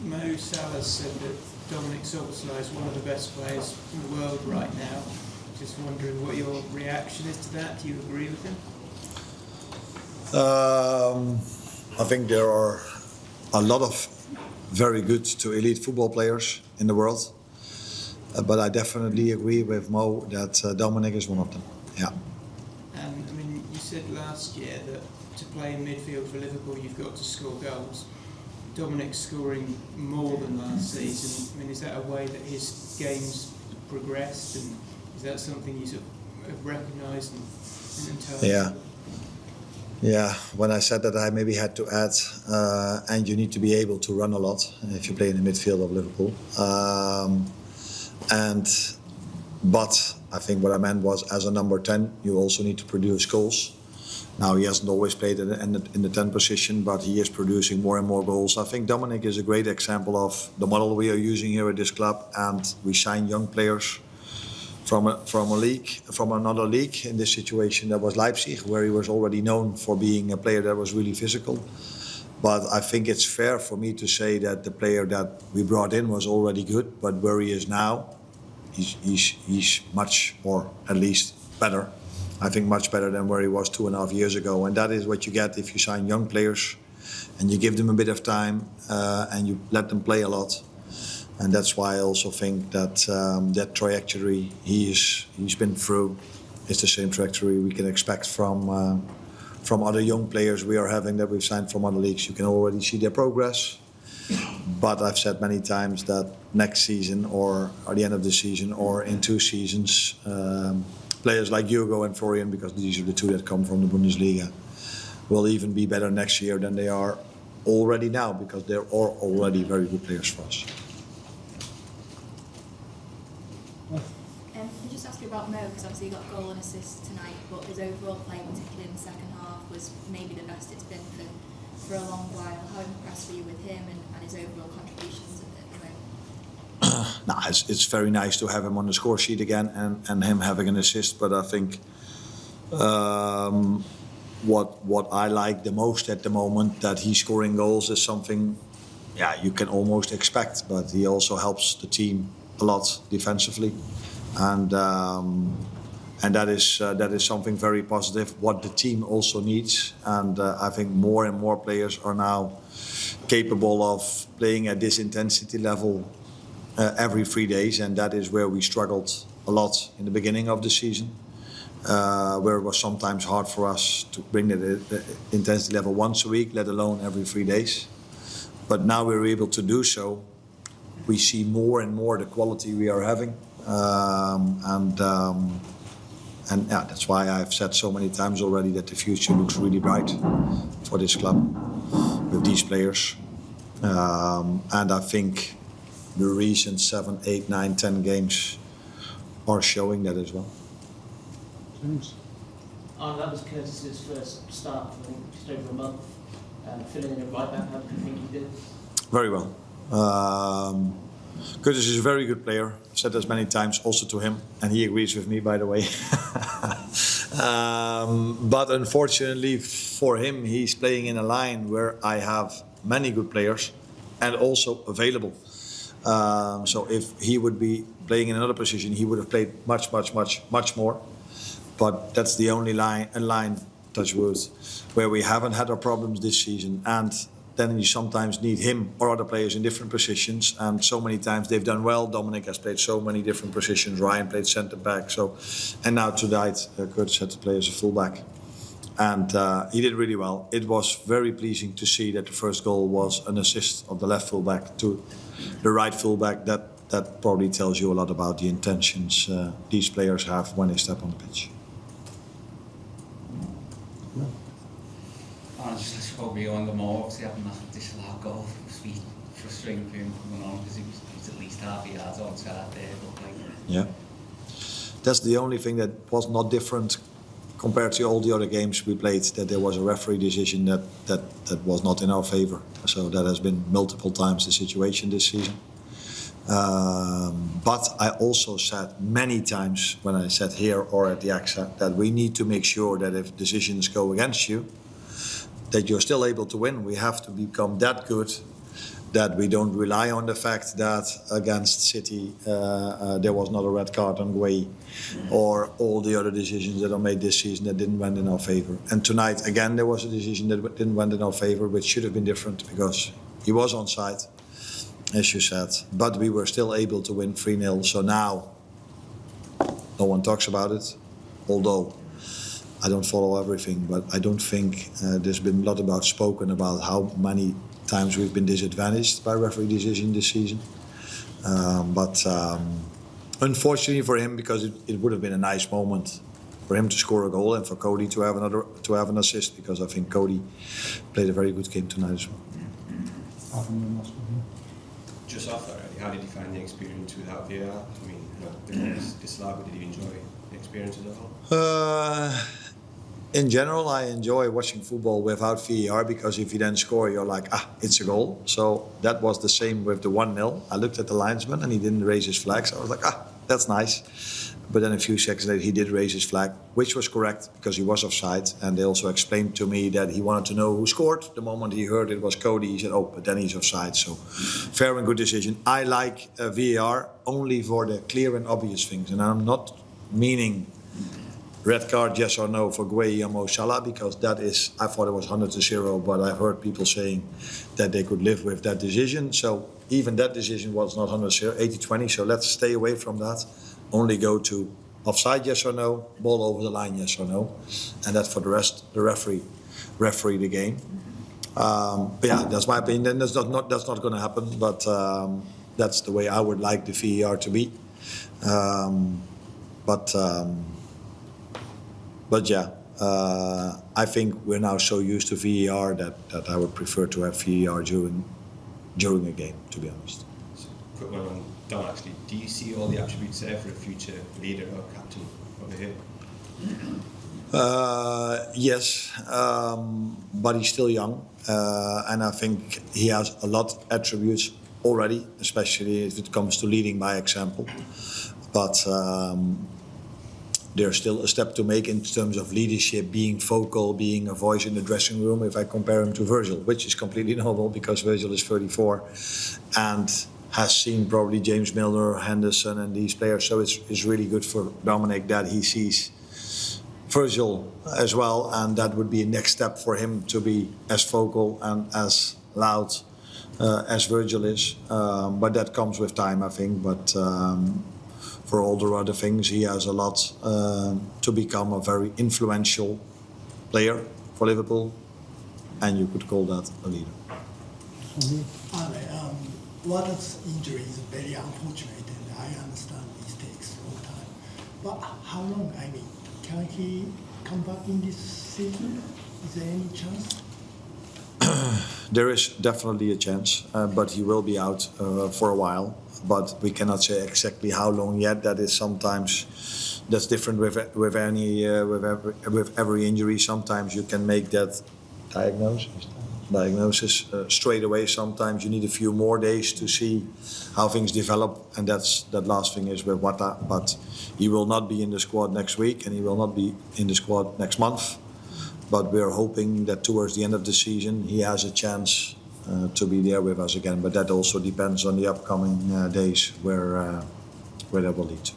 Mo Salah said that Dominic Szoboszlai is one of the best players in the world right now. Just wondering what your reaction is to that. Do you agree with him? I think there are a lot of very good to elite football players in the world. But I definitely agree with Mo that Dominic is one of them. Yeah. And I mean, you said last year that to play in midfield for Liverpool, you've got to score goals. Dominic's scoring more than last season. I mean, is that a way that his game's progressed, and is that something you sort of have recognised and told? Yeah. When I said that, I maybe had to add, and you need to be able to run a lot if you play in the midfield of Liverpool. But I think what I meant was, as a number 10, you also need to produce goals. Now, he hasn't always played in the 10 position, but he is producing more and more goals. I think Dominic is a great example of the model we are using here at this club, and we sign young players from another league. In this situation, that was Leipzig, where he was already known for being a player that was really physical. But I think it's fair for me to say that the player that we brought in was already good, but where he is now, he's much more, at least better. I think much better than where he was 2.5 years ago. And that is what you get if you sign young players and you give them a bit of time and you let them play a lot. And that's why I also think that that trajectory he's been through is the same trajectory we can expect from other young players we are having that we've signed from other leagues. You can already see their progress. But I've said many times that next season or at the end of the season or in 2 seasons, players like Hugo and Florian, because these are the 2 that come from the Bundesliga, will even be better next year than they are already now, because they're already very good players for us. Can I just ask you about Mo, because obviously he got a goal and assist tonight, but his overall play, particularly in the second half, was maybe the best it's been for a long while. How impressed were you with him and his overall contributions at the moment? No, it's very nice to have him on the score sheet again and him having an assist, but I think what I like the most at the moment, that he's scoring goals, is something you can almost expect, but he also helps the team a lot defensively, and that is something very positive, what the team also needs. And I think more and more players are now capable of playing at this intensity level every 3 days, and that is where we struggled a lot in the beginning of the season, where it was sometimes hard for us to bring the intensity level once a week, let alone every 3 days. But now we're able to do so. We see more and more the quality we are having, and that's why I've said so many times already that the future looks really bright for this club with these players. And I think the recent 7, 8, 9, 10 games are showing that as well. That was Curtis's first start, I think, just over a month. Filling in at right back, how do you think he did? Very well. Curtis is a very good player. I've said this many times also to him, and he agrees with me, by the way. But unfortunately for him, he's playing in a line where I have many good players and also available. So if he would be playing in another position, he would have played much more. But that's the only line, touch wood, where we haven't had our problems this season. And then you sometimes need him or other players in different positions. And so many times they've done well. Dominic has played so many different positions. Ryan played centre back. And now tonight, Curtis had to play as a fullback. And he did really well. It was very pleasing to see that the first goal was an assist of the left fullback to the right fullback. That probably tells you a lot about the intentions these players have when they step on the pitch. Just probably on the more, obviously having that disallowed goal must be frustrating for him coming on, because he was at least half a yard outside there. Yeah, that's the only thing that was not different compared to all the other games we played, that there was a referee decision that was not in our favour. So that has been multiple times the situation this season. But I also said many times when I sat here or at the AXA that we need to make sure that if decisions go against you, that you're still able to win. We have to become that good that we don't rely on the fact that against City there was not a red card on Gueye, or all the other decisions that are made this season that didn't went in our favour. And tonight, again, there was a decision that didn't went in our favour, which should have been different because he was onside, as you said. But we were still able to win 3-0. So now, no one talks about it, although I don't follow everything, but I don't think there's been a lot about spoken about how many times we've been disadvantaged by referee decision this season. But unfortunately for him, because it would have been a nice moment for him to score a goal and for Cody to have an assist, because I think Cody played a very good game tonight as well. Just off that, how did you find the experience without VAR? I mean, the goal was disallowed, but did you enjoy the experience as a whole? In general, I enjoy watching football without VAR, because if you then score, you're like, it's a goal. So that was the same with the 1-0. I looked at the linesman and he didn't raise his flag. So I was like, that's nice. But then a few seconds later, he did raise his flag, which was correct because he was offside. And they also explained to me that he wanted to know who scored. The moment he heard it was Cody, he said, but then he's offside. So fair and good decision. I like VAR only for the clear and obvious things. And I'm not meaning red card, yes or no, for Gueye and Mo Salah, because that is, I thought it was 100-0, but I've heard people saying that they could live with that decision. So even that decision was not 100-0, 80-20, so let's stay away from that. Only go to offside, yes or no, ball over the line, yes or no. And that for the rest, the referee the game. But yeah, that's my opinion. That's not going to happen, but that's the way I would like the VAR to be. But yeah, I think we're now so used to VAR that I would prefer to have VAR during a game, to be honest. So, quick one on Dom, actually. Do you see all the attributes there for a future leader or captain over here? Yes, but he's still young, and I think he has a lot of attributes already, especially if it comes to leading by example. But there's still a step to make in terms of leadership, being vocal, being a voice in the dressing room, if I compare him to Virgil, which is completely normal because Virgil is 34 and has seen probably James Milner, Henderson and these players. So it's really good for Dominic that he sees Virgil as well, and that would be a next step for him to be as vocal and as loud as Virgil is. But that comes with time, I think. But for all the other things, he has a lot to become a very influential player for Liverpool, and you could call that a leader. Arne, Waters' injury is very unfortunate, and I understand it takes a long time. But how long? I mean, can he come back in this season? Is there any chance? There is definitely a chance, but he will be out for a while. But we cannot say exactly how long yet. That is sometimes that's different with every injury. Sometimes you can make that diagnosis straight away. Sometimes you need a few more days to see how things develop, and that last thing is with Wata. But he will not be in the squad next week, and he will not be in the squad next month. But we are hoping that towards the end of the season he has a chance to be there with us again. But that also depends on the upcoming days where that will lead to.